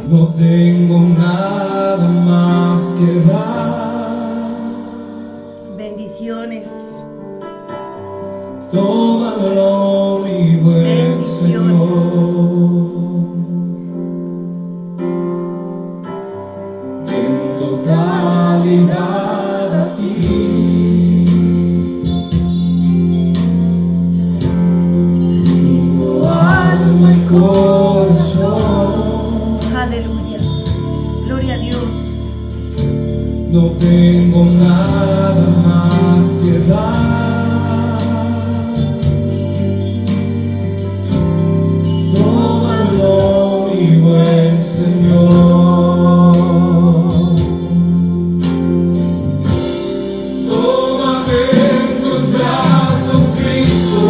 No tengo nada más que dar. Bendiciones. Tómalo, mi buen Señor, en totalidad a ti. Rindo alma y corazón. Aleluya. Gloria a Dios. No tengo nada más que dar. Tómalo, mi buen Señor. Tómame en tus brazos, Cristo.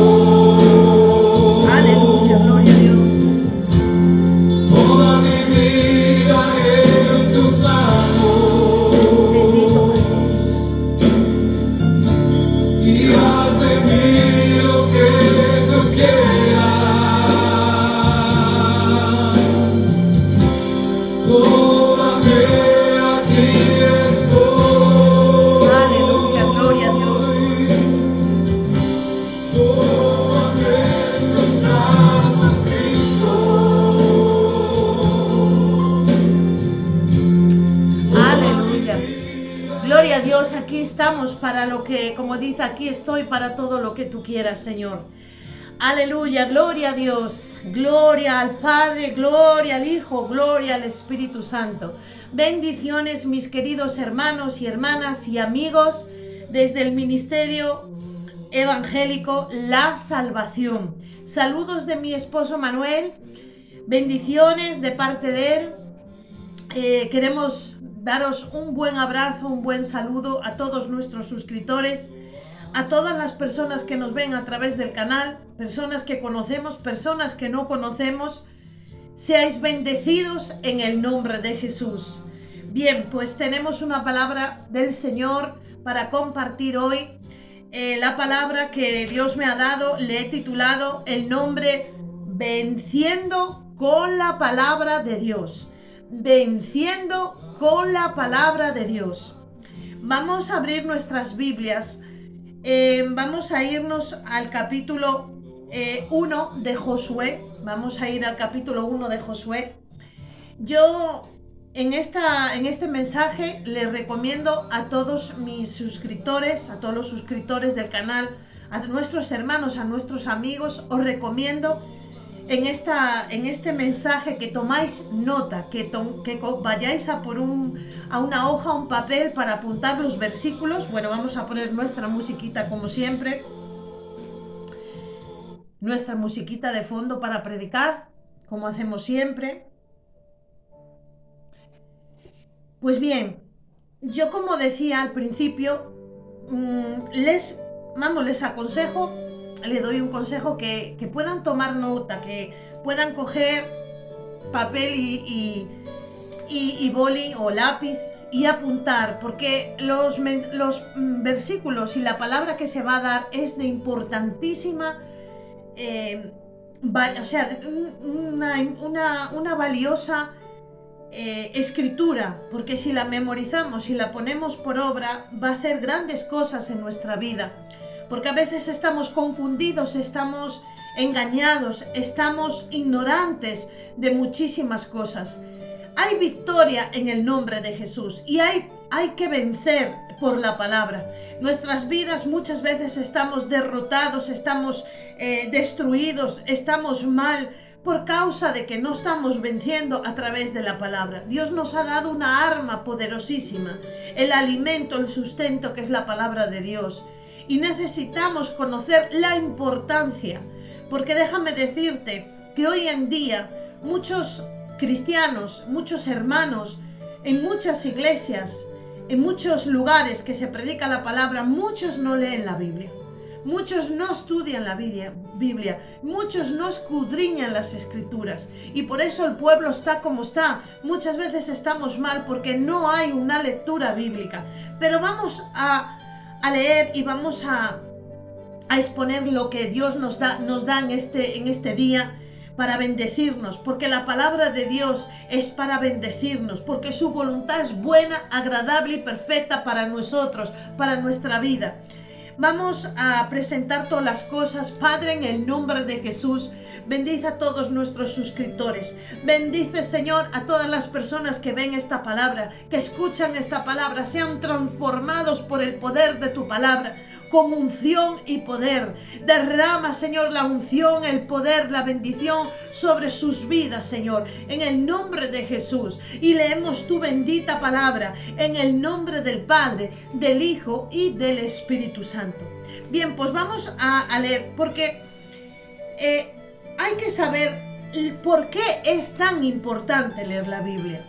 Aleluya. Gloria a Dios. Toda mi vida en tus manos. Bendito Jesús. Y haz de mí lo que tú quieras. Tómame, aquí estoy. Aleluya. Gloria a Dios. Tómame en tus brazos, Cristo. Aleluya. Gloria a Dios. Aquí estamos para lo que, como dice, aquí estoy para todo lo que tú quieras, Señor. Aleluya, gloria a Dios, gloria al Padre, gloria al Hijo, gloria al Espíritu Santo. Bendiciones, mis queridos hermanos y hermanas y amigos desde el Ministerio Evangélico La Salvación. Saludos de mi esposo Manuel, bendiciones de parte de él. Queremos daros un buen abrazo, un buen saludo a todos nuestros suscriptores, a todas las personas que nos ven a través del canal, personas que conocemos, personas que no conocemos. Seáis bendecidos en el nombre de Jesús. Bien, pues tenemos una palabra del Señor para compartir hoy. La palabra que Dios me ha dado, le he titulado el nombre Venciendo con la palabra de Dios. Venciendo con la palabra de Dios. Vamos a abrir nuestras Biblias. Vamos a irnos al capítulo 1 de Josué. Vamos a ir al capítulo 1 de Josué. Yo en este mensaje les recomiendo a todos mis suscriptores, a todos los suscriptores del canal, a nuestros hermanos, a nuestros amigos, os recomiendo en este mensaje que tomáis nota, que vayáis a por a una hoja, un papel para apuntar los versículos. Bueno, vamos a poner nuestra musiquita como siempre, nuestra musiquita de fondo para predicar, como hacemos siempre. Pues bien, yo como decía al principio, les aconsejo, le doy un consejo que puedan tomar nota, que puedan coger papel y boli o lápiz y apuntar, porque los versículos y la palabra que se va a dar es de importantísima, una valiosa escritura, porque si la memorizamos, si la ponemos por obra, va a hacer grandes cosas en nuestra vida, porque a veces estamos confundidos, estamos engañados, estamos ignorantes de muchísimas cosas. Hay victoria en el nombre de Jesús y hay que vencer por la palabra. Nuestras vidas muchas veces estamos derrotados, estamos destruidos, estamos mal por causa de que no estamos venciendo a través de la palabra. Dios nos ha dado una arma poderosísima, el alimento, el sustento que es la palabra de Dios. Y necesitamos conocer la importancia, porque déjame decirte que hoy en día muchos cristianos, muchos hermanos, en muchas iglesias, en muchos lugares que se predica la palabra, muchos no leen la Biblia. Muchos no estudian la Biblia, muchos no escudriñan las Escrituras y por eso el pueblo está como está. Muchas veces estamos mal porque no hay una lectura bíblica. Pero vamos a leer y vamos a exponer lo que Dios nos da en este día, para bendecirnos, porque la palabra de Dios es para bendecirnos, porque su voluntad es buena, agradable y perfecta para nosotros, para nuestra vida. Vamos a presentar todas las cosas. Padre, en el nombre de Jesús, bendice a todos nuestros suscriptores. Bendice, Señor, a todas las personas que ven esta palabra, que escuchan esta palabra, sean transformados por el poder de tu palabra, con unción y poder. Derrama, Señor, la unción, el poder, la bendición sobre sus vidas, Señor, en el nombre de Jesús. Y leemos tu bendita palabra en el nombre del Padre, del Hijo y del Espíritu Santo. Bien, pues vamos a leer, porque hay que saber por qué es tan importante leer la Biblia.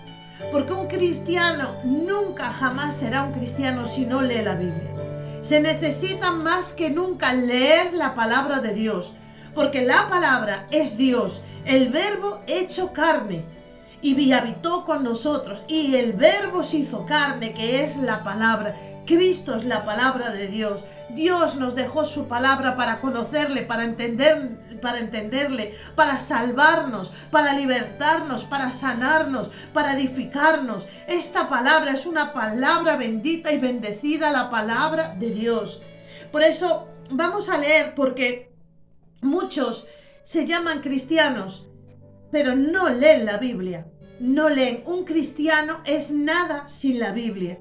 Porque un cristiano nunca jamás será un cristiano si no lee la Biblia. Se necesita más que nunca leer la palabra de Dios, porque la palabra es Dios, el verbo hecho carne, y habitó con nosotros, y el verbo se hizo carne, que es la palabra. Cristo es la palabra de Dios. Dios nos dejó su palabra para conocerle, para entenderle, para salvarnos, para libertarnos, para sanarnos, para edificarnos. Esta palabra es una palabra bendita y bendecida, la palabra de Dios. Por eso vamos a leer, porque muchos se llaman cristianos, pero no leen la Biblia. No leen. Un cristiano es nada sin la Biblia.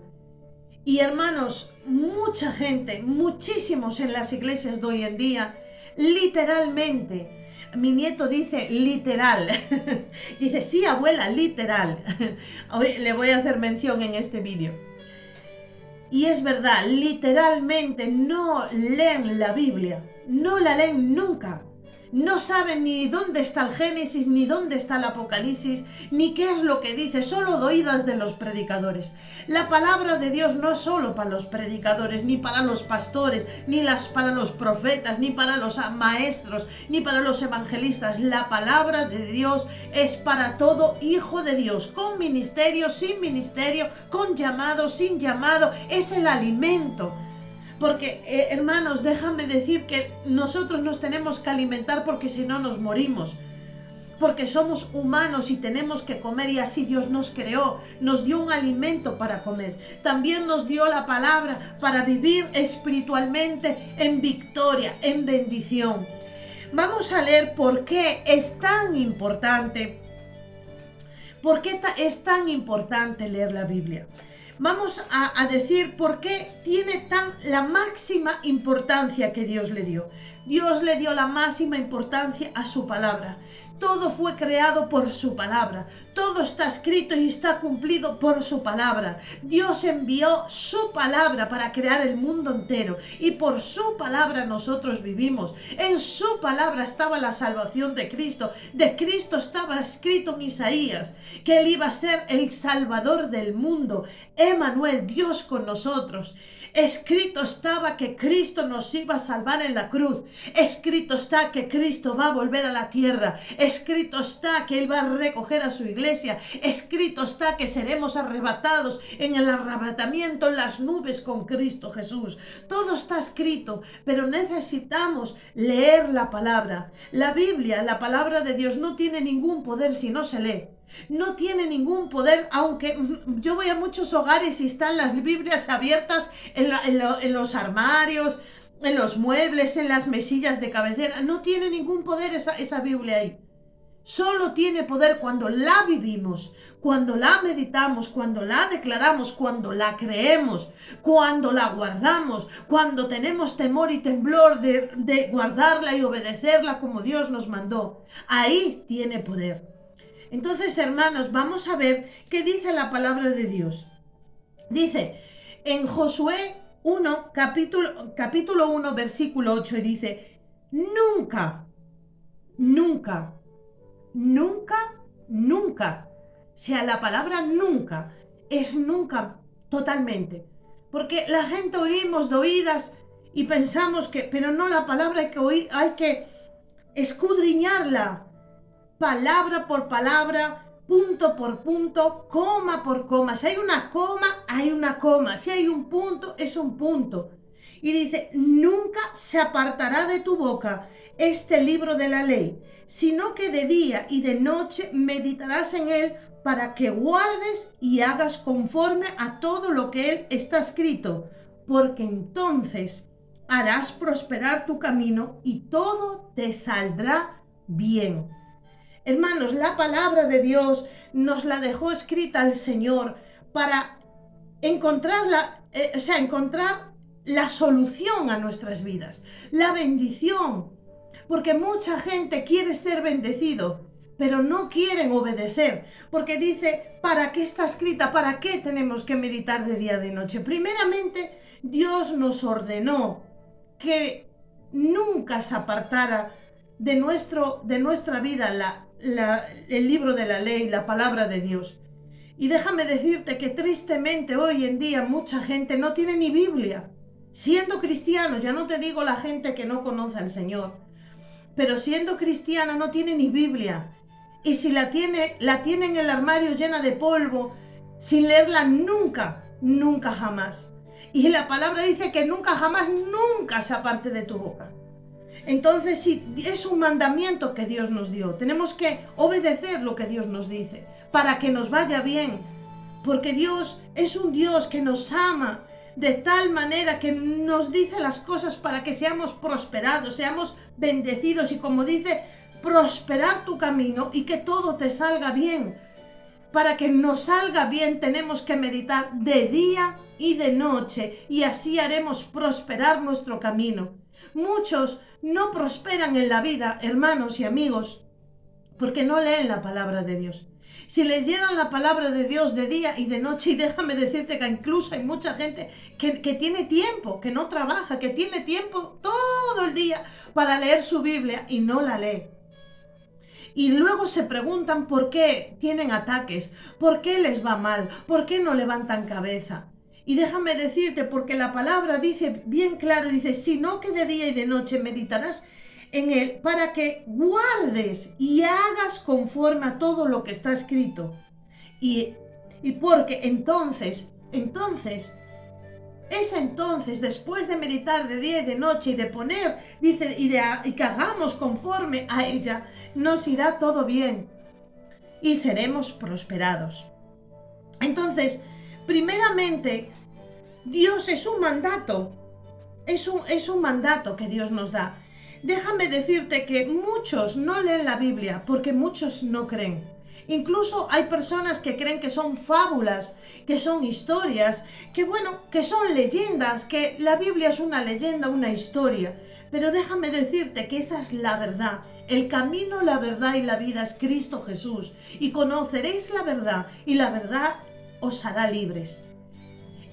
Y hermanos, mucha gente, muchísimos en las iglesias de hoy en día, literalmente, mi nieto dice literal, dice sí abuela, literal, hoy le voy a hacer mención en este vídeo. Y es verdad, literalmente no leen la Biblia, no la leen nunca. No saben ni dónde está el Génesis, ni dónde está el Apocalipsis, ni qué es lo que dice, solo de oídas de los predicadores. La palabra de Dios no es solo para los predicadores, ni para los pastores, ni para los profetas, ni para los maestros, ni para los evangelistas. La palabra de Dios es para todo hijo de Dios, con ministerio, sin ministerio, con llamado, sin llamado, es el alimento. Porque, hermanos, déjame decir que nosotros nos tenemos que alimentar, porque si no nos morimos. Porque somos humanos y tenemos que comer, y así Dios nos creó, nos dio un alimento para comer. También nos dio la palabra para vivir espiritualmente en victoria, en bendición. Vamos a leer por qué es tan importante, leer la Biblia. Vamos a decir por qué tiene la máxima importancia que Dios le dio. Dios le dio la máxima importancia a su palabra. Todo fue creado por su palabra. Todo está escrito y está cumplido por su palabra. Dios envió su palabra para crear el mundo entero, y por su palabra nosotros vivimos. En su palabra estaba la salvación de Cristo. De Cristo estaba escrito en Isaías que Él iba a ser el Salvador del mundo. Emmanuel, Dios con nosotros. Escrito estaba que Cristo nos iba a salvar en la cruz. Escrito está que Cristo va a volver a la tierra. Escrito está que Él va a recoger a su iglesia. Escrito está que seremos arrebatados en el arrebatamiento en las nubes con Cristo Jesús. Todo está escrito, pero necesitamos leer la palabra. La Biblia, la palabra de Dios, no tiene ningún poder si no se lee. No tiene ningún poder, aunque yo voy a muchos hogares y están las Biblias abiertas en los armarios, en los muebles, en las mesillas de cabecera. No tiene ningún poder esa Biblia ahí. Solo tiene poder cuando la vivimos, cuando la meditamos, cuando la declaramos, cuando la creemos, cuando la guardamos, cuando tenemos temor y temblor de guardarla y obedecerla como Dios nos mandó. Ahí tiene poder. Entonces, hermanos, vamos a ver qué dice la palabra de Dios. Dice en Josué 1, capítulo 1, versículo 8, y dice: nunca, nunca, nunca, nunca. O sea, la palabra nunca es nunca totalmente. Porque la gente oímos de oídas y pensamos que, pero no, la palabra hay que escudriñarla. Palabra por palabra, punto por punto, coma por coma. Si hay una coma, hay una coma. Si hay un punto, es un punto. Y dice, nunca se apartará de tu boca este libro de la ley, sino que de día y de noche meditarás en él para que guardes y hagas conforme a todo lo que él está escrito, porque entonces harás prosperar tu camino y todo te saldrá bien. Hermanos, la palabra de Dios nos la dejó escrita el Señor para encontrar la solución a nuestras vidas, la bendición, porque mucha gente quiere ser bendecido, pero no quieren obedecer, porque dice, ¿para qué está escrita? ¿Para qué tenemos que meditar de día y de noche? Primeramente, Dios nos ordenó que nunca se apartara de nuestra vida el libro de la ley, la palabra de Dios. Y déjame decirte que tristemente hoy en día mucha gente no tiene ni Biblia. Siendo cristiano, ya no te digo la gente que no conoce al Señor, pero siendo cristiana no tiene ni Biblia. Y si la tiene en el armario llena de polvo, sin leerla nunca, nunca jamás. Y la palabra dice que nunca jamás, nunca se aparte de tu boca. Entonces, sí, es un mandamiento que Dios nos dio. Tenemos que obedecer lo que Dios nos dice para que nos vaya bien. Porque Dios es un Dios que nos ama de tal manera que nos dice las cosas para que seamos prosperados, seamos bendecidos y, como dice, prosperar tu camino y que todo te salga bien. Para que nos salga bien tenemos que meditar de día y de noche y así haremos prosperar nuestro camino. Muchos no prosperan en la vida, hermanos y amigos, porque no leen la palabra de Dios. Si leyeran la palabra de Dios de día y de noche, y déjame decirte que incluso hay mucha gente que tiene tiempo, que no trabaja, que tiene tiempo todo el día para leer su Biblia y no la lee. Y luego se preguntan por qué tienen ataques, por qué les va mal, por qué no levantan cabeza. Y déjame decirte, porque la palabra dice bien claro, dice, sino que de día y de noche meditarás en él para que guardes y hagas conforme a todo lo que está escrito. Y porque entonces, después de meditar de día y de noche y de poner, dice, y que hagamos conforme a ella, nos irá todo bien y seremos prosperados. Entonces, primeramente, Dios es un mandato, es un mandato que Dios nos da. Déjame decirte que muchos no leen la Biblia porque muchos no creen. Incluso hay personas que creen que son fábulas, que son historias, que son leyendas, que la Biblia es una leyenda, una historia. Pero déjame decirte que esa es la verdad. El camino, la verdad y la vida es Cristo Jesús. Y conoceréis la verdad y la verdad os hará libres.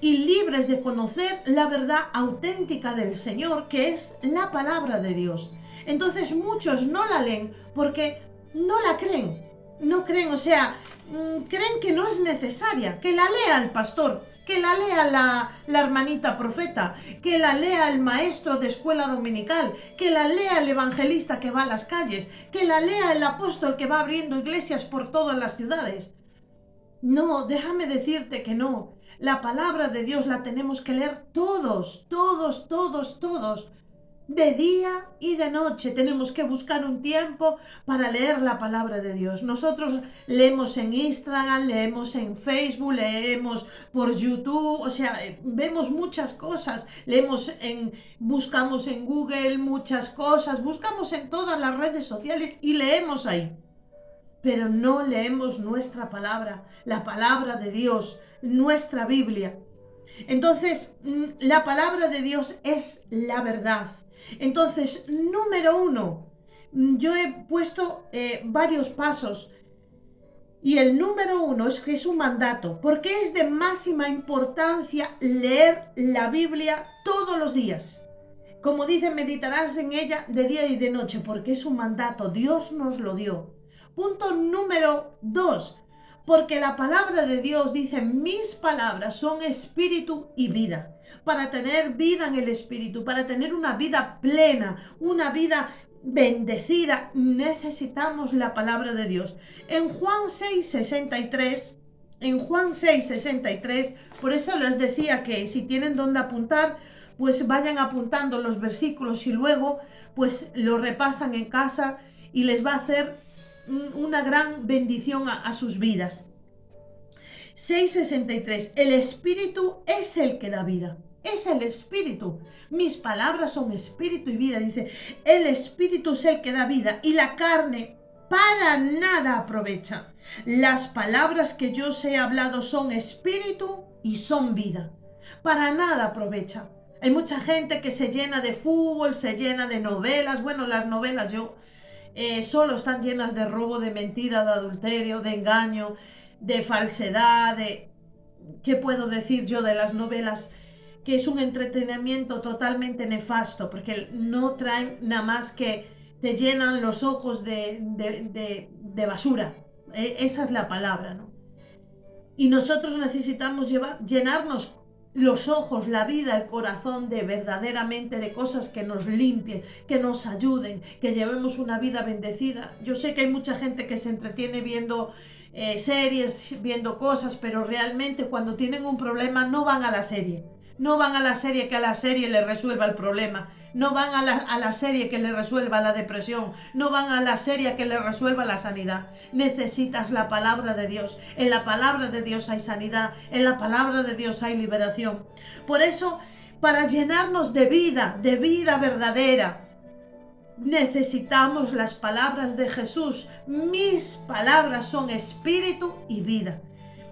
Y libres de conocer la verdad auténtica del Señor, que es la palabra de Dios. Entonces muchos no la leen porque no la creen. No creen, creen que no es necesaria, que la lea el pastor, que la lea la hermanita profeta, que la lea el maestro de escuela dominical, que la lea el evangelista que va a las calles, que la lea el apóstol que va abriendo iglesias por todas las ciudades. No, déjame decirte que no. La palabra de Dios la tenemos que leer todos. De día y de noche tenemos que buscar un tiempo para leer la palabra de Dios. Nosotros leemos en Instagram, leemos en Facebook, leemos por YouTube, vemos muchas cosas, buscamos en Google muchas cosas, buscamos en todas las redes sociales y leemos ahí. Pero no leemos nuestra palabra, la palabra de Dios, nuestra Biblia. Entonces, la palabra de Dios es la verdad. Entonces, número 1, yo he puesto varios pasos. Y el número 1 es que es un mandato, porque es de máxima importancia leer la Biblia todos los días. Como dice, meditarás en ella de día y de noche, porque es un mandato, Dios nos lo dio. Punto número 2, porque la palabra de Dios dice, mis palabras son espíritu y vida. Para tener vida en el espíritu, para tener una vida plena, una vida bendecida, necesitamos la palabra de Dios. En Juan 6:63, por eso les decía que si tienen donde apuntar, pues vayan apuntando los versículos y luego pues lo repasan en casa y les va a hacer una gran bendición a sus vidas. 6:63. El Espíritu es el que da vida. Es el Espíritu. Mis palabras son espíritu y vida. Dice, el Espíritu es el que da vida y la carne para nada aprovecha. Las palabras que yo os he hablado son espíritu y son vida. Para nada aprovecha. Hay mucha gente que se llena de fútbol, se llena de novelas. Bueno, las novelas solo están llenas de robo, de mentira, de adulterio, de engaño, de falsedad, ¿qué puedo decir yo de las novelas? Que es un entretenimiento totalmente nefasto, porque no traen nada más que te llenan los ojos de basura. Esa es la palabra, ¿no? Y nosotros necesitamos llenarnos los ojos, la vida, el corazón verdaderamente de cosas que nos limpien, que nos ayuden, que llevemos una vida bendecida. Yo sé que hay mucha gente que se entretiene viendo series, viendo cosas, pero realmente cuando tienen un problema no van a la serie. No van a la serie que a la serie le resuelva el problema. No van a la serie que le resuelva la depresión. No van a la serie que le resuelva la sanidad. Necesitas la palabra de Dios. En la palabra de Dios hay sanidad. En la palabra de Dios hay liberación. Por eso, para llenarnos de vida verdadera, necesitamos las palabras de Jesús. Mis palabras son espíritu y vida.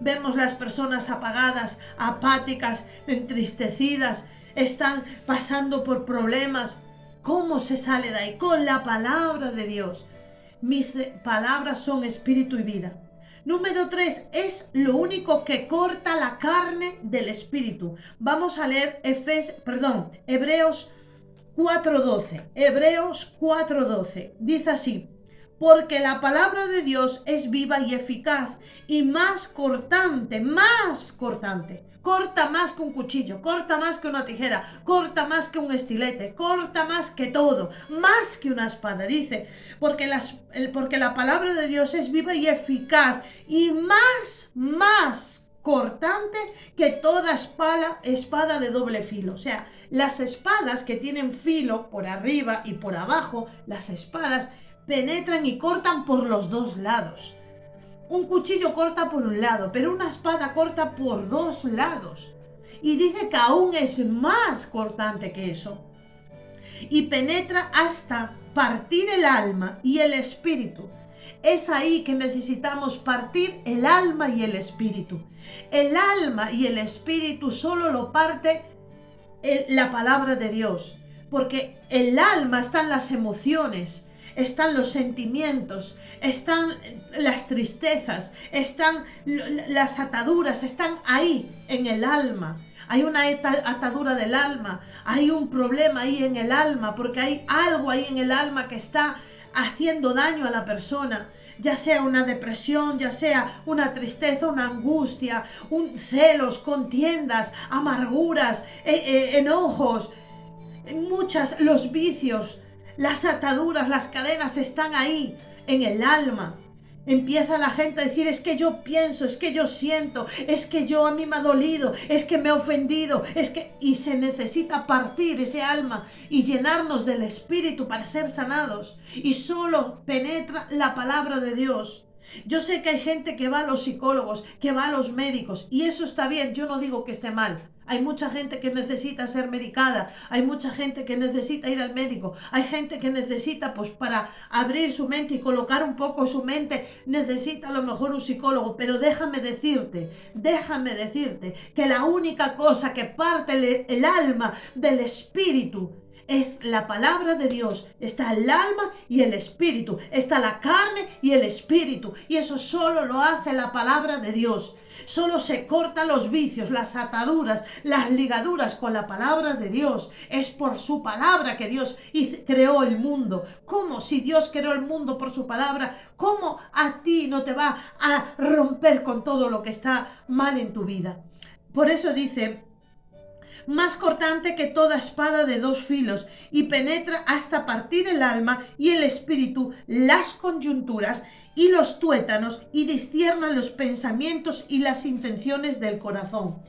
Vemos las personas apagadas, apáticas, entristecidas, están pasando por problemas. ¿Cómo se sale de ahí? Con la palabra de Dios. Mis palabras son espíritu y vida. Número 3, es lo único que corta la carne del espíritu. Vamos a leer Hebreos 4:12. Hebreos 4:12. Dice así: porque la palabra de Dios es viva y eficaz y más cortante, corta más que un cuchillo, corta más que una tijera, corta más que un estilete, corta más que todo, más que una espada. Dice, porque la palabra de Dios es viva y eficaz y más cortante que toda espada de doble filo. O sea, las espadas que tienen filo por arriba y por abajo, las espadas penetran y cortan por los dos lados. Un cuchillo corta por un lado, pero una espada corta por dos lados. Y dice que aún es más cortante que eso. Y penetra hasta partir el alma y el espíritu. Es ahí que necesitamos partir el alma y el espíritu. El alma y el espíritu solo lo parte la palabra de Dios. Porque el alma está en las emociones, están los sentimientos, están las tristezas, están las ataduras, están ahí en el alma. Hay una atadura del alma, hay un problema ahí en el alma, porque hay algo ahí en el alma que está haciendo daño a la persona, ya sea una depresión, ya sea una tristeza, una angustia, celos, contiendas, amarguras, enojos, los vicios. Las ataduras, las cadenas están ahí en el alma. Empieza la gente a decir, es que yo pienso, es que yo siento, es que a mí me ha dolido, es que me ha ofendido, y se necesita partir ese alma y llenarnos del Espíritu para ser sanados. Y solo penetra la palabra de Dios. Yo sé que hay gente que va a los psicólogos, que va a los médicos, y eso está bien, yo no digo que esté mal. Hay mucha gente que necesita ser medicada, hay mucha gente que necesita ir al médico, hay gente que necesita, pues para abrir su mente y colocar un poco su mente, necesita a lo mejor un psicólogo, pero déjame decirte que la única cosa que parte el alma del espíritu es la palabra de Dios. Está el alma y el espíritu, está la carne y el espíritu, y eso solo lo hace la palabra de Dios. Solo se cortan los vicios, las ataduras, las ligaduras con la palabra de Dios. Es por su palabra que Dios creó el mundo. ¿Cómo? Si Dios creó el mundo por su palabra, ¿cómo a ti no te va a romper con todo lo que está mal en tu vida? Por eso dice, más cortante que toda espada de dos filos, y penetra hasta partir el alma y el espíritu, las coyunturas y los tuétanos, y discierna los pensamientos y las intenciones del corazón.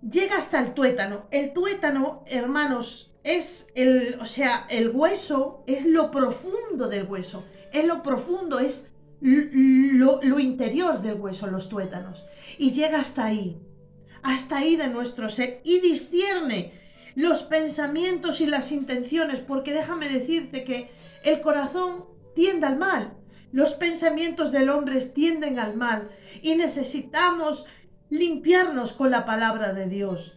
llega hasta el tuétano. El tuétano, hermanos, es el hueso es lo profundo del hueso. Es lo profundo, es lo interior del hueso, los tuétanos. Y llega hasta ahí de nuestro ser, y discierne los pensamientos y las intenciones, porque déjame decirte que el corazón tiende al mal. Los pensamientos del hombre tienden al mal y necesitamos limpiarnos con la palabra de Dios.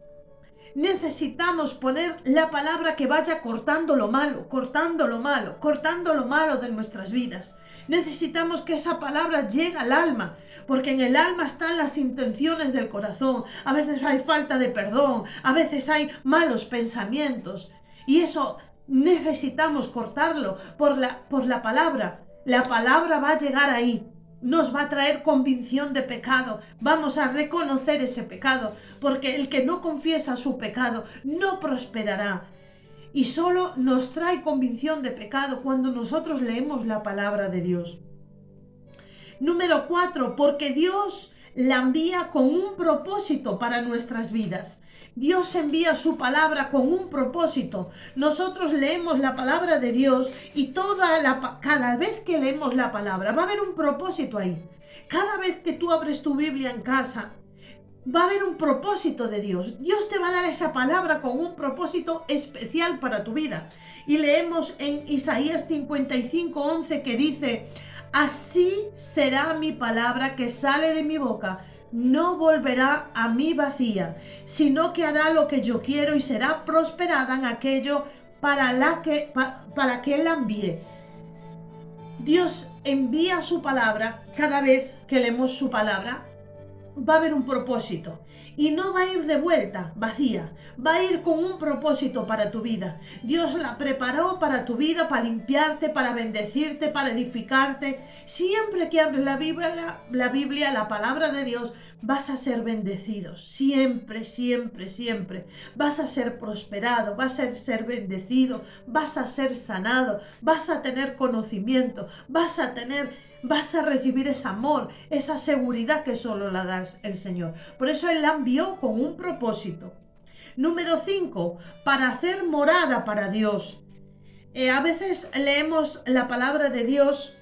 Necesitamos poner la palabra que vaya cortando lo malo, cortando lo malo, cortando lo malo de nuestras vidas. Necesitamos que esa palabra llegue al alma, porque en el alma están las intenciones del corazón. A veces hay falta de perdón, a veces hay malos pensamientos, y eso necesitamos cortarlo por la palabra. La palabra va a llegar ahí. Nos va a traer convicción de pecado. Vamos a reconocer ese pecado, porque el que no confiesa su pecado no prosperará. Y solo nos trae convicción de pecado cuando nosotros leemos la palabra de Dios. Número 4, porque Dios la envía con un propósito para nuestras vidas. Dios envía su palabra con un propósito. Nosotros leemos la palabra de Dios y cada vez que leemos la palabra va a haber un propósito ahí. Cada vez que tú abres tu Biblia en casa, va a haber un propósito de Dios. Dios te va a dar esa palabra con un propósito especial para tu vida. Y leemos en Isaías 55:11 que dice: así será mi palabra que sale de mi boca. No volverá a mí vacía, sino que hará lo que yo quiero y será prosperada en aquello para que la envíe. Dios envía su palabra. Cada vez que leemos su palabra va a haber un propósito, y no va a ir de vuelta vacía, va a ir con un propósito para tu vida. Dios la preparó para tu vida, para limpiarte, para bendecirte, para edificarte. Siempre que abres la Biblia, la palabra de Dios, vas a ser bendecido. Siempre, siempre, siempre. Vas a ser prosperado, vas a ser bendecido, vas a ser sanado, vas a tener conocimiento, vas a recibir ese amor, esa seguridad que solo la da el Señor. Por eso Él la envió con un propósito. Número 5, para hacer morada para Dios. A veces leemos la palabra de Dios.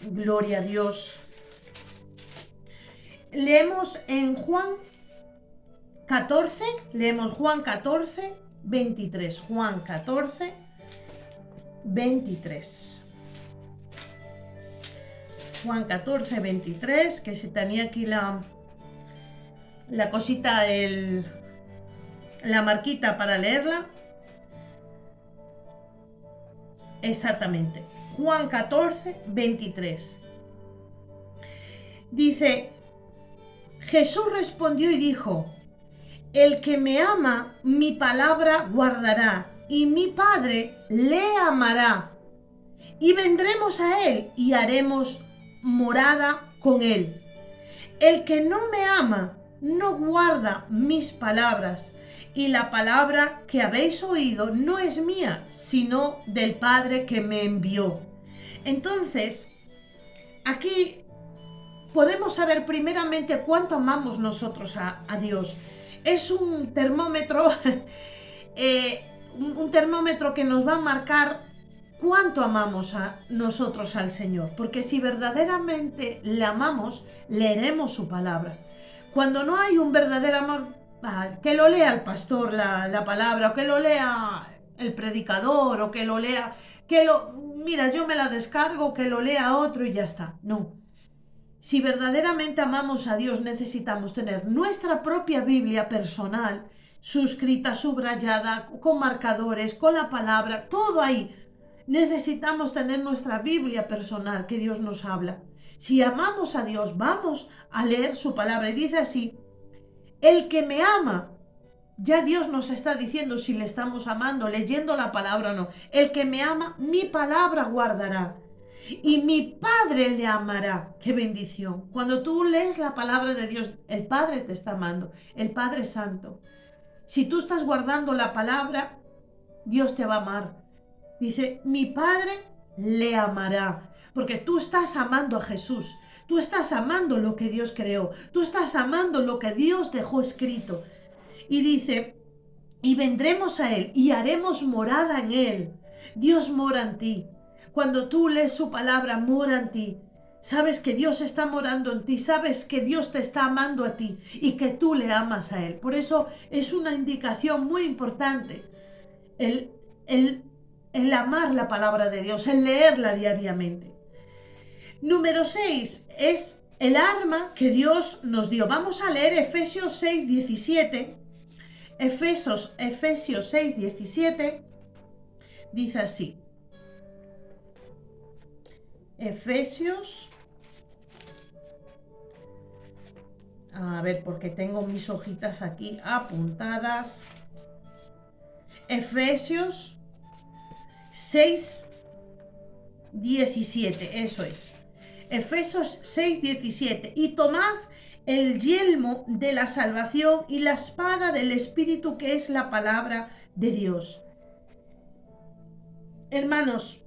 Gloria a Dios. Leemos en Juan 14, leemos Juan 14, 23. Juan 14, 23. Juan 14, 23, que si tenía aquí la cosita, la marquita para leerla. Exactamente. Juan 14, 23. Dice: Jesús respondió y dijo: el que me ama, mi palabra guardará, y mi Padre le amará, y vendremos a él y haremos morada con él. El que no me ama no guarda mis palabras, y la palabra que habéis oído no es mía, sino del Padre que me envió. Entonces, aquí podemos saber primeramente cuánto amamos nosotros a Dios. Es un termómetro, un termómetro que nos va a marcar cuánto amamos a nosotros al Señor. Porque si verdaderamente le amamos, leeremos su palabra. Cuando no hay un verdadero amor, que lo lea el pastor la palabra, o que lo lea el predicador, o que lo lea, mira, yo me la descargo, que lo lea otro y ya está. No. Si verdaderamente amamos a Dios, necesitamos tener nuestra propia Biblia personal, suscrita, subrayada, con marcadores, con la palabra, todo ahí. Necesitamos tener nuestra Biblia personal, que Dios nos habla. Si amamos a Dios, vamos a leer su palabra. Y dice así: el que me ama, ya Dios nos está diciendo si le estamos amando, leyendo la palabra o no. El que me ama, mi palabra guardará, y mi Padre le amará. ¡Qué bendición! Cuando tú lees la palabra de Dios, el Padre te está amando, el Padre Santo. Si tú estás guardando la palabra, Dios te va a amar. Dice: mi Padre le amará. porque tú estás amando a Jesús, tú estás amando lo que Dios creó, tú estás amando lo que Dios dejó escrito. Y dice, y vendremos a Él y haremos morada en Él. Dios mora en ti. Cuando tú lees su palabra, mora en ti. Sabes que Dios está morando en ti, sabes que Dios te está amando a ti y que tú le amas a Él. Por eso es una indicación muy importante el amar la palabra de Dios, el leerla diariamente. Número 6 es el arma que Dios nos dio. Vamos a leer Efesios 6, 17. Efesios 6, 17 dice así. Efesios, a ver, porque tengo mis hojitas aquí apuntadas. Efesios 6, 17, eso es. Efesios 6, 17. Y tomad el yelmo de la salvación y la espada del Espíritu, que es la palabra de Dios. Hermanos,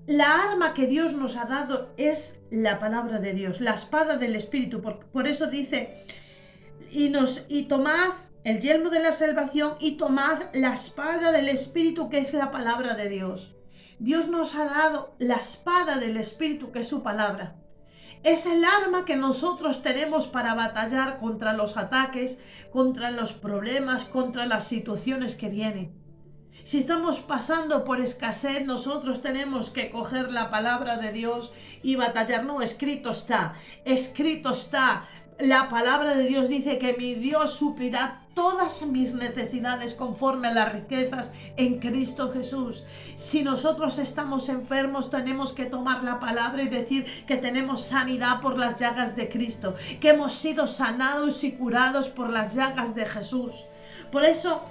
la arma que Dios nos ha dado es la palabra de Dios, la espada del Espíritu. Por eso dice, y tomad el yelmo de la salvación y tomad la espada del Espíritu, que es la palabra de Dios. Dios nos ha dado la espada del Espíritu, que es su palabra. Es el arma que nosotros tenemos para batallar contra los ataques, contra los problemas, contra las situaciones que vienen. Si estamos pasando por escasez, nosotros tenemos que coger la palabra de Dios y batallar. No, escrito está, escrito está. La palabra de Dios dice que mi Dios suplirá todas mis necesidades conforme a las riquezas en Cristo Jesús. Si nosotros estamos enfermos, tenemos que tomar la palabra y decir que tenemos sanidad por las llagas de Cristo, que hemos sido sanados y curados por las llagas de Jesús. Por eso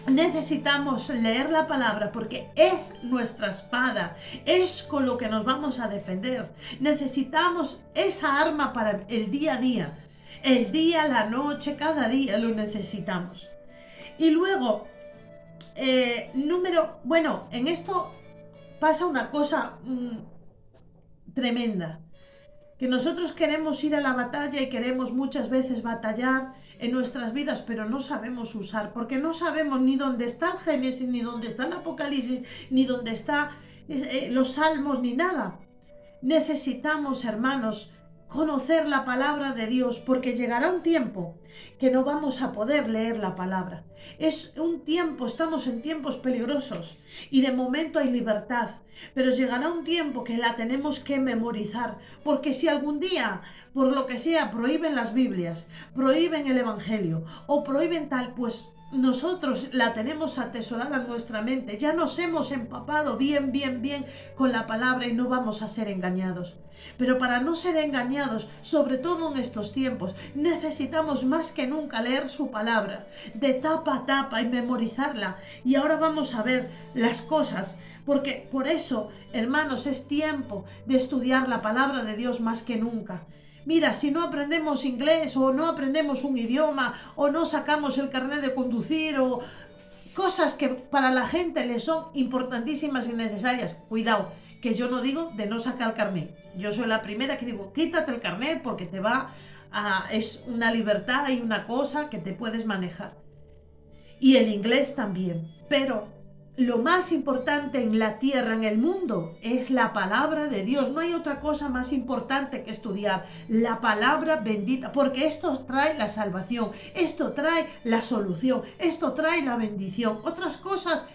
necesitamos leer la palabra, porque es nuestra espada, es con lo que nos vamos a defender. Necesitamos esa arma para el día a día, el día, la noche, cada día lo necesitamos. Y luego, en esto pasa una cosa tremenda, que nosotros queremos ir a la batalla y queremos muchas veces batallar en nuestras vidas, pero no sabemos usar, porque no sabemos ni dónde está el Génesis, ni dónde está el Apocalipsis, ni dónde está los Salmos, ni nada. Necesitamos, hermanos, conocer la palabra de Dios, porque llegará un tiempo que no vamos a poder leer la palabra. Es un tiempo, estamos en tiempos peligrosos y de momento hay libertad, pero llegará un tiempo que la tenemos que memorizar, porque si algún día, por lo que sea, prohíben las Biblias, prohíben el Evangelio o prohíben tal, pues nosotros la tenemos atesorada en nuestra mente, ya nos hemos empapado bien con la palabra y no vamos a ser engañados. Pero para no ser engañados, sobre todo en estos tiempos, necesitamos más que nunca leer su palabra de tapa a tapa y memorizarla. Y ahora vamos a ver las cosas, porque por eso, hermanos, es tiempo de estudiar la palabra de Dios más que nunca. Mira, si no aprendemos inglés o no aprendemos un idioma o no sacamos el carnet de conducir o cosas que para la gente le son importantísimas y necesarias, cuidado, que yo no digo de no sacar el carnet. Yo soy la primera que digo, quítate el carnet porque es una libertad y una cosa que te puedes manejar. Y el inglés también, pero lo más importante en la tierra, en el mundo, es la palabra de Dios. No hay otra cosa más importante que estudiar la palabra bendita, porque esto trae la salvación, esto trae la solución, esto trae la bendición. Otras cosas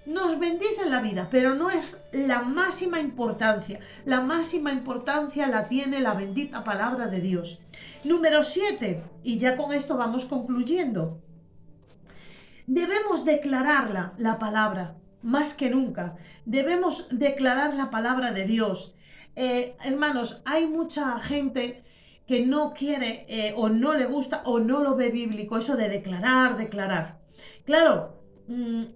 nos bendicen la vida, pero no es la máxima importancia. La máxima importancia la tiene la bendita palabra de Dios. Número 7, y ya con esto vamos concluyendo. Debemos declararla, la palabra, más que nunca. Debemos declarar la palabra de Dios. Hermanos, hay mucha gente que no quiere o no le gusta o no lo ve bíblico, eso de declarar. Claro,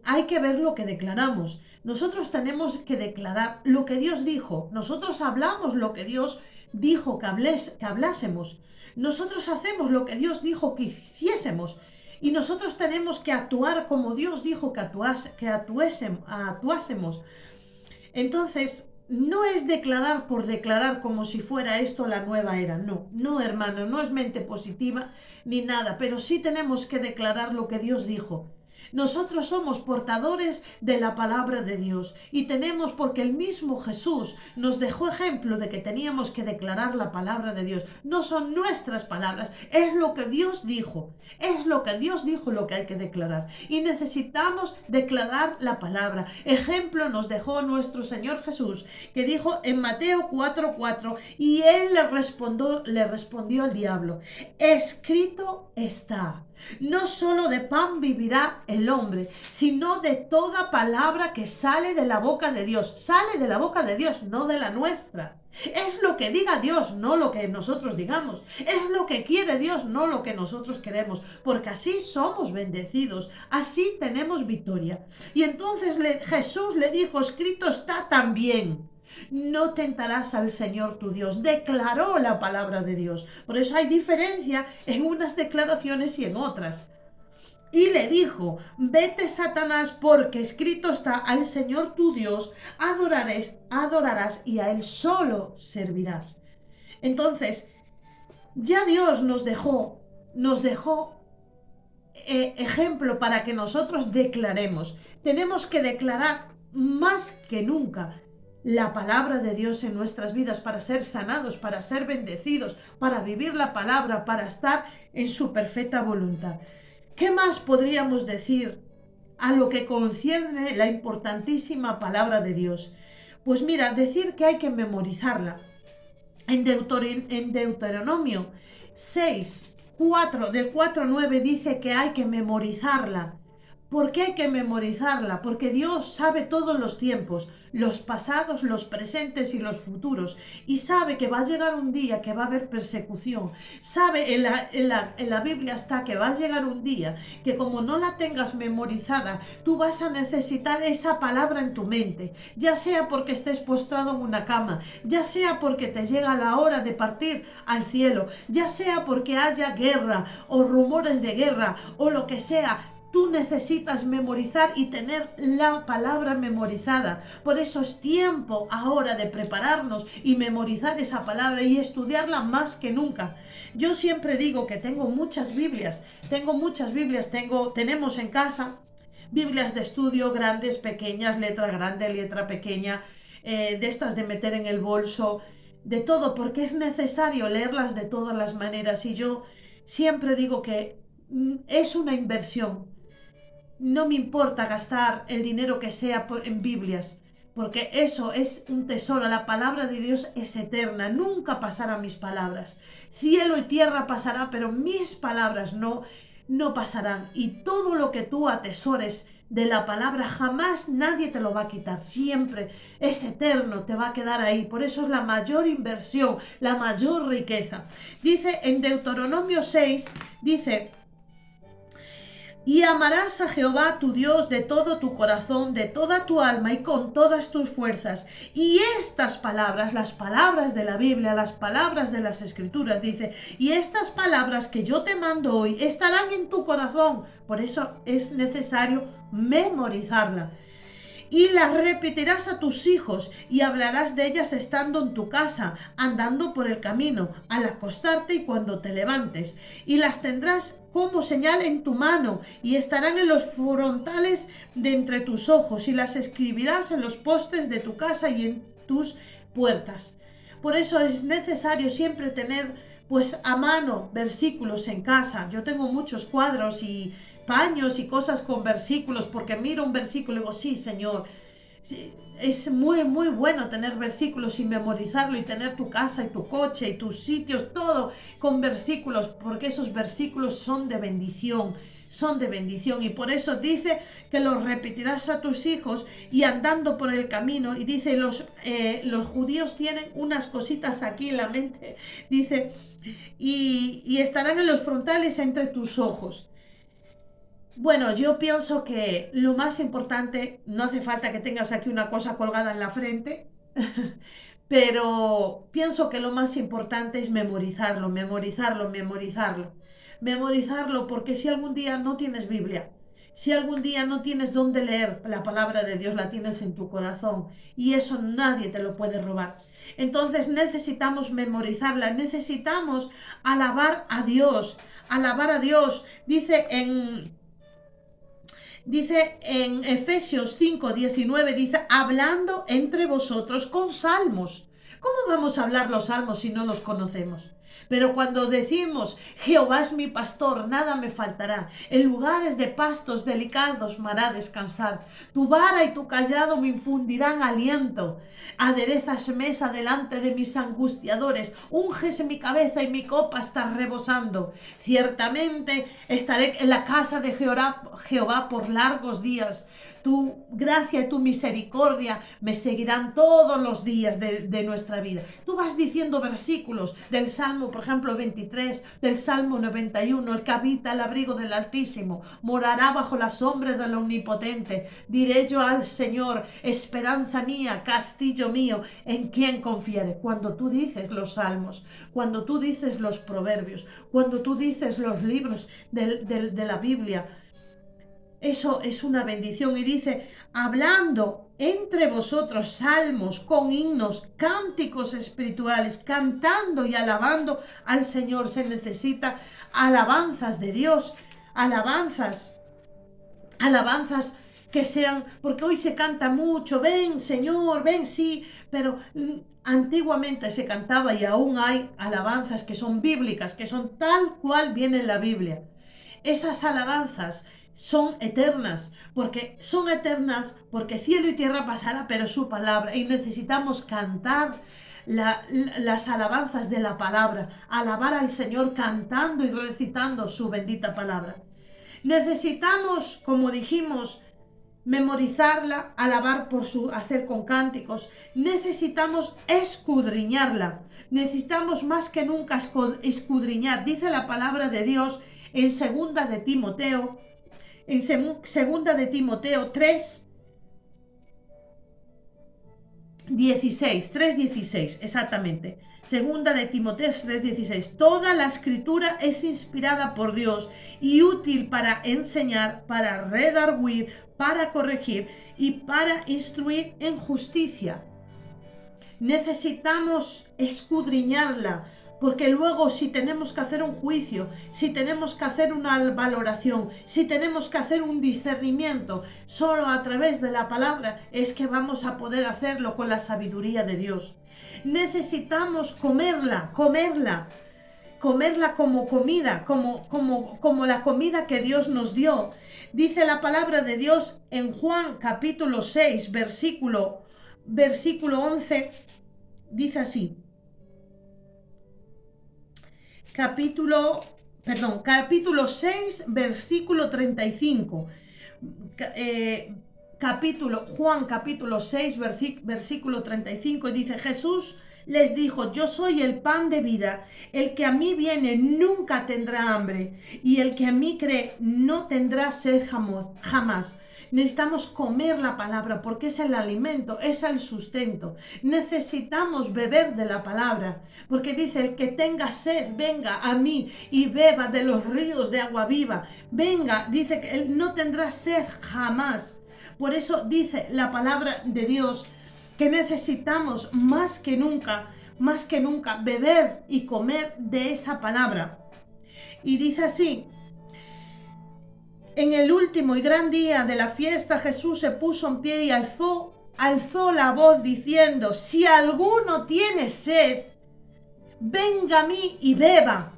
hay que ver lo que declaramos. Nosotros tenemos que declarar lo que Dios dijo. Nosotros hablamos lo que Dios dijo que hablásemos. Nosotros hacemos lo que Dios dijo que hiciésemos. Y nosotros tenemos que actuar como Dios dijo que actuásemos. Entonces, no es declarar por declarar como si fuera esto la nueva era. No, no, hermano, no es mente positiva ni nada, pero sí tenemos que declarar lo que Dios dijo. Nosotros somos portadores de la palabra de Dios y tenemos, porque el mismo Jesús nos dejó ejemplo de que teníamos que declarar la palabra de Dios. No son nuestras palabras, es lo que Dios dijo. Es lo que Dios dijo lo que hay que declarar. Y necesitamos declarar la palabra. Ejemplo nos dejó nuestro Señor Jesús, que dijo en Mateo 4:4, y él le respondió al diablo: escrito está, no solo de pan vivirá el hombre, sino de toda palabra que sale de la boca de Dios. Sale de la boca de Dios, no de la nuestra. Es lo que diga Dios, no lo que nosotros digamos. Es lo que quiere Dios, no lo que nosotros queremos. Porque así somos bendecidos, así tenemos victoria. Y entonces Jesús le dijo: escrito está también, no tentarás al Señor tu Dios. Declaró la palabra de Dios. Por eso hay diferencia en unas declaraciones y en otras. Y le dijo: vete, Satanás, porque escrito está, al Señor tu Dios adorarás y a Él solo servirás. Entonces, ya Dios nos dejó ejemplo para que nosotros declaremos. Tenemos que declarar más que nunca la palabra de Dios en nuestras vidas para ser sanados, para ser bendecidos, para vivir la palabra, para estar en su perfecta voluntad. ¿Qué más podríamos decir a lo que concierne la importantísima palabra de Dios? Pues mira, decir que hay que memorizarla. En Deuteronomio 6, 4, del 4 al 9 dice que hay que memorizarla. ¿Por qué hay que memorizarla? Porque Dios sabe todos los tiempos, los pasados, los presentes y los futuros. Y sabe que va a llegar un día que va a haber persecución. Sabe, en la Biblia está que va a llegar un día que como no la tengas memorizada, tú vas a necesitar esa palabra en tu mente. Ya sea porque estés postrado en una cama, ya sea porque te llega la hora de partir al cielo, ya sea porque haya guerra o rumores de guerra o lo que sea. Tú necesitas memorizar y tener la palabra memorizada. Por eso es tiempo ahora de prepararnos y memorizar esa palabra y estudiarla más que nunca. Yo siempre digo que tengo muchas Biblias. Tenemos en casa Biblias de estudio, grandes, pequeñas, letra grande, letra pequeña, de estas de meter en el bolso, de todo, porque es necesario leerlas de todas las maneras. Y yo siempre digo que es una inversión. No me importa gastar el dinero que sea en Biblias, porque eso es un tesoro. La palabra de Dios es eterna, nunca pasarán mis palabras. Cielo y tierra pasará, pero mis palabras no pasarán. Y todo lo que tú atesores de la palabra, jamás nadie te lo va a quitar. Siempre es eterno, te va a quedar ahí. Por eso es la mayor inversión, la mayor riqueza. Dice en Deuteronomio 6, dice: y amarás a Jehová tu Dios de todo tu corazón, de toda tu alma y con todas tus fuerzas. Y estas palabras, las palabras de la Biblia, las palabras de las Escrituras, dice: y estas palabras que yo te mando hoy estarán en tu corazón. Por eso es necesario memorizarla. Y las repetirás a tus hijos y hablarás de ellas estando en tu casa, andando por el camino, al acostarte y cuando te levantes. Y las tendrás como señal en tu mano y estarán en los frontales de entre tus ojos, y las escribirás en los postes de tu casa y en tus puertas. Por eso es necesario siempre tener pues a mano versículos en casa. Yo tengo muchos cuadros y paños y cosas con versículos, porque miro un versículo y digo: sí, Señor. Sí, es muy bueno tener versículos y memorizarlo, y tener tu casa y tu coche y tus sitios, todo con versículos, porque esos versículos son de bendición. Y por eso dice que los repetirás a tus hijos y andando por el camino. Y dice, los judíos tienen unas cositas aquí en la mente, dice, y estarán en los frontales entre tus ojos. Bueno, yo pienso que lo más importante, no hace falta que tengas aquí una cosa colgada en la frente, pero pienso que lo más importante es memorizarlo, porque si algún día no tienes Biblia, Si algún día no tienes dónde leer, la palabra de Dios la tienes en tu corazón y eso nadie te lo puede robar. Entonces necesitamos memorizarla, necesitamos alabar a Dios, alabar a Dios. Dice en Efesios 5:19, dice, hablando entre vosotros con salmos. ¿Cómo vamos a hablar los salmos si no los conocemos? Pero cuando decimos, Jehová es mi pastor, nada me faltará. En lugares de pastos delicados me hará descansar. Tu vara y tu callado me infundirán aliento. Aderezas mesa delante de mis angustiadores. Unges mi cabeza y mi copa está rebosando. Ciertamente estaré en la casa de Jehová por largos días. Tu gracia y tu misericordia me seguirán todos los días de nuestra vida. Tú vas diciendo versículos del Salmo, por ejemplo, 23, del Salmo 91, el que habita al abrigo del Altísimo, morará bajo la sombra del Omnipotente. Diré yo al Señor, esperanza mía, castillo mío, en quien confiaré. Cuando tú dices los salmos, cuando tú dices los proverbios, cuando tú dices los libros de la Biblia, eso es una bendición. Y dice, hablando entre vosotros salmos con himnos, cánticos espirituales, cantando y alabando al Señor. Se necesita alabanzas de Dios, alabanzas que sean, porque hoy se canta mucho, ven Señor, ven, sí, pero antiguamente se cantaba y aún hay alabanzas que son bíblicas, que son tal cual viene en la Biblia. Esas alabanzas son eternas porque cielo y tierra pasará, pero su palabra, y necesitamos cantar las alabanzas de la palabra, alabar al Señor cantando y recitando su bendita palabra. Necesitamos, como dijimos, memorizarla, alabar hacer con cánticos. Necesitamos escudriñarla. Necesitamos más que nunca escudriñar. Dice la palabra de Dios en segunda de Timoteo 3:16, exactamente. Segunda de Timoteo 3:16. Toda la escritura es inspirada por Dios y útil para enseñar, para redarguir, para corregir y para instruir en justicia. Necesitamos escudriñarla, porque luego si tenemos que hacer un juicio, si tenemos que hacer una valoración, si tenemos que hacer un discernimiento, solo a través de la palabra es que vamos a poder hacerlo con la sabiduría de Dios. Necesitamos comerla como comida, como la comida que Dios nos dio. Dice la palabra de Dios en Juan capítulo 6, versículo 11, dice así. Capítulo 6, versículo 35. Juan capítulo 6, versículo 35, y dice, Jesús les dijo, yo soy el pan de vida, el que a mí viene nunca tendrá hambre, y el que a mí cree no tendrá sed jamás. Necesitamos comer la palabra porque es el alimento, es el sustento. Necesitamos beber de la palabra porque dice, el que tenga sed, venga a mí y beba de los ríos de agua viva. Venga, dice que él no tendrá sed jamás. Por eso dice la palabra de Dios que necesitamos más que nunca, beber y comer de esa palabra. Y dice así, en el último y gran día de la fiesta, Jesús se puso en pie y alzó la voz diciendo, si alguno tiene sed, venga a mí y beba.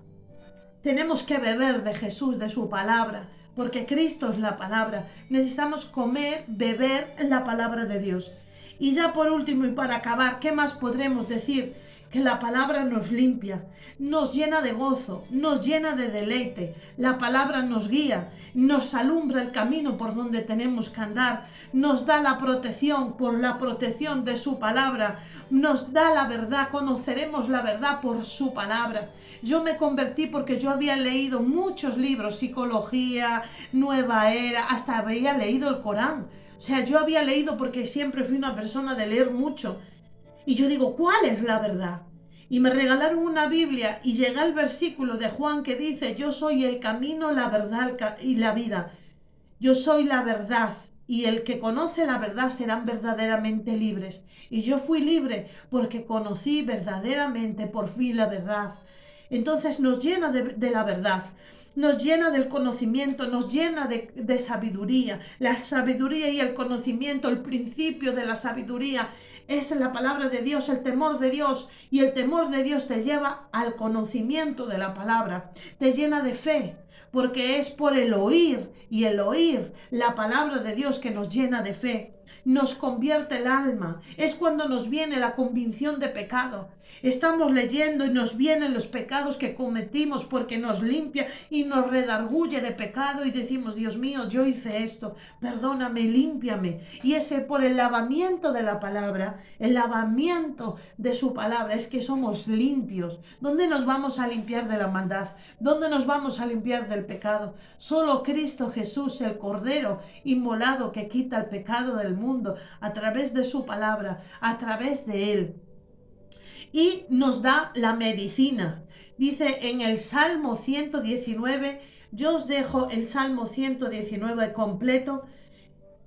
Tenemos que beber de Jesús, de su palabra, porque Cristo es la palabra. Necesitamos comer, beber la palabra de Dios. Y ya por último y para acabar, ¿qué más podremos decir? Que la palabra nos limpia, nos llena de gozo, nos llena de deleite. La palabra nos guía, nos alumbra el camino por donde tenemos que andar, nos da la protección por la protección de su palabra, nos da la verdad, conoceremos la verdad por su palabra. Yo me convertí porque yo había leído muchos libros, psicología, nueva era, hasta había leído el Corán. O sea, yo había leído porque siempre fui una persona de leer mucho. Y yo digo, ¿cuál es la verdad? Y me regalaron una Biblia y llega el versículo de Juan que dice, yo soy el camino, la verdad y la vida. Yo soy la verdad. Y el que conoce la verdad serán verdaderamente libres. Y yo fui libre porque conocí verdaderamente por fin la verdad. Entonces nos llena de la verdad, nos llena del conocimiento, nos llena de sabiduría. La sabiduría y el conocimiento, el principio de la sabiduría es la palabra de Dios, el temor de Dios. Y el temor de Dios te lleva al conocimiento de la palabra, te llena de fe, porque es por el oír, y el oír la palabra de Dios que nos llena de fe. Nos convierte el alma, es cuando nos viene la convicción de pecado. Estamos leyendo y nos vienen los pecados que cometimos porque nos limpia y nos redarguye de pecado y decimos, Dios mío, yo hice esto, perdóname, límpiame. Y ese por el lavamiento de la palabra, el lavamiento de su palabra, es que somos limpios. ¿Dónde nos vamos a limpiar de la maldad? ¿Dónde nos vamos a limpiar del pecado? Solo Cristo Jesús, el Cordero inmolado que quita el pecado del mundo, a través de su palabra, a través de Él. Y nos da la medicina. Dice en el Salmo 119, yo os dejo el Salmo 119 completo,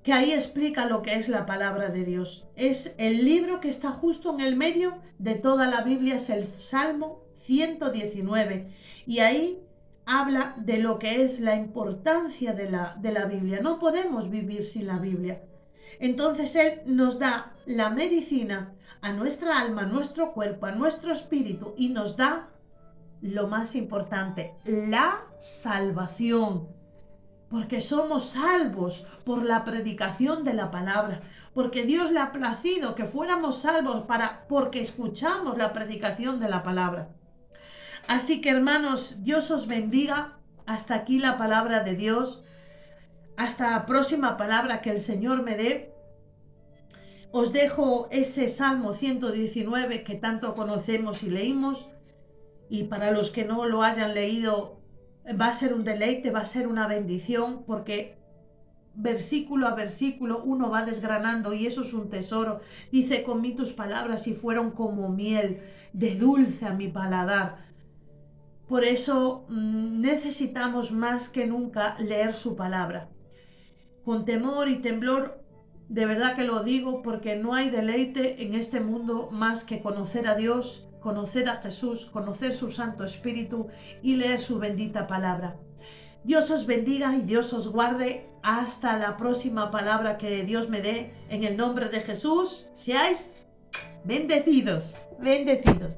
que ahí explica lo que es la palabra de Dios. Es el libro que está justo en el medio de toda la Biblia, es el Salmo 119. Y ahí habla de lo que es la importancia de la Biblia. No podemos vivir sin la Biblia. Entonces Él nos da la medicina a nuestra alma, a nuestro cuerpo, a nuestro espíritu, y nos da lo más importante, la salvación. Porque somos salvos por la predicación de la palabra, porque Dios le ha placido que fuéramos salvos porque escuchamos la predicación de la palabra. Así que, hermanos, Dios os bendiga. Hasta aquí la palabra de Dios. Hasta la próxima palabra que el Señor me dé. Os dejo ese Salmo 119 que tanto conocemos y leímos. Y para los que no lo hayan leído, va a ser un deleite, va a ser una bendición, porque versículo a versículo uno va desgranando y eso es un tesoro. Dice, comí tus palabras y fueron como miel, de dulce a mi paladar. Por eso necesitamos más que nunca leer su palabra. Con temor y temblor, de verdad que lo digo, porque no hay deleite en este mundo más que conocer a Dios, conocer a Jesús, conocer su Santo Espíritu y leer su bendita palabra. Dios os bendiga y Dios os guarde. Hasta la próxima palabra que Dios me dé. En el nombre de Jesús, seáis bendecidos, bendecidos.